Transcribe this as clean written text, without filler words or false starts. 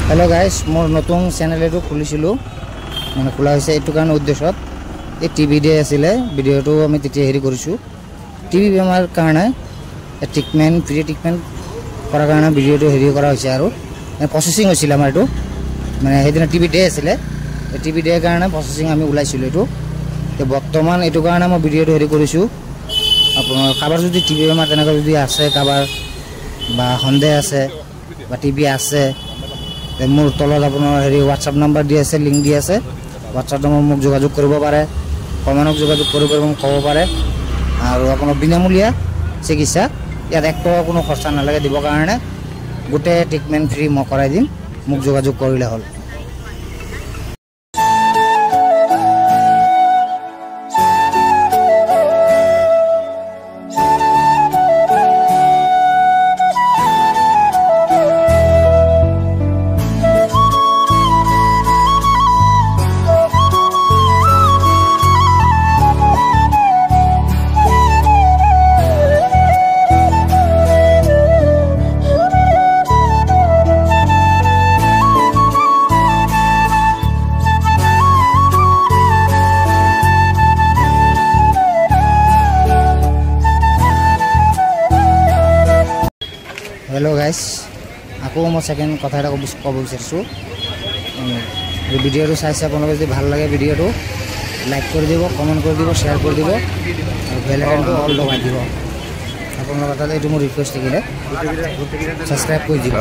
Hello guys मोर नतुन channel एटो खुलिसिलो माने खुला होइसे एटु कारण उद्देश्यत ए टीवी डे आसिले भिडिओটো आमी तेति हेरि करिसु टीवी बेमार कारणे ट्रिटमेंट फ्री ट्रिटमेंट करार कारणे भिडिओটো हेरि करा होइसे आरो प्रोसेसिंग होइसिल आमार एटो माने हेदिना टीवी डे आसिले ए टीवी डे कारणे प्रोसेसिंग आमी उलाइसिलो एटो ते बर्तमान एटु कारणे म भिडिओটো हेरि करिसु आपन काबार जदि टीवी बेमार तनेका जदि आसे काबार बा हन्देह आसे बा टीवी आसे मोर तलत आपनार हेरि व्हाट्सएप नम्बर दि आछे लिंक दि आछे व्हाट्सएप नम्बर मुक जोगाजोग करिब पारे कमेन्टक जोगाजोग करिब एबं कब पारे आरो आपनार बिनामूल्य चिकित्सा यात एक टका कोनो खर्चा नालागे दिबर कारणे गोटे ट्रिटमेंट फ्री म कराइ दिम मुक जोगाजोग करिले हल। हेलो गाइस आको मैं सेकेंड कथा এটা কব বিচাৰিছো এই ভিডিওটো চাইছে আপোনালোকে যদি ভাল লাগে ভিডিওটো লাইক কৰি দিব কমেন্ট কৰি দিব শেয়াৰ কৰি দিব আৰু বেল আইকনটো অল দবাই দিব আপোনালোকৰ তাতে এইটো মোৰ ৰিকুৱেষ্ট থাকিলে সাবস্ক্ৰাইব কৰি দিব।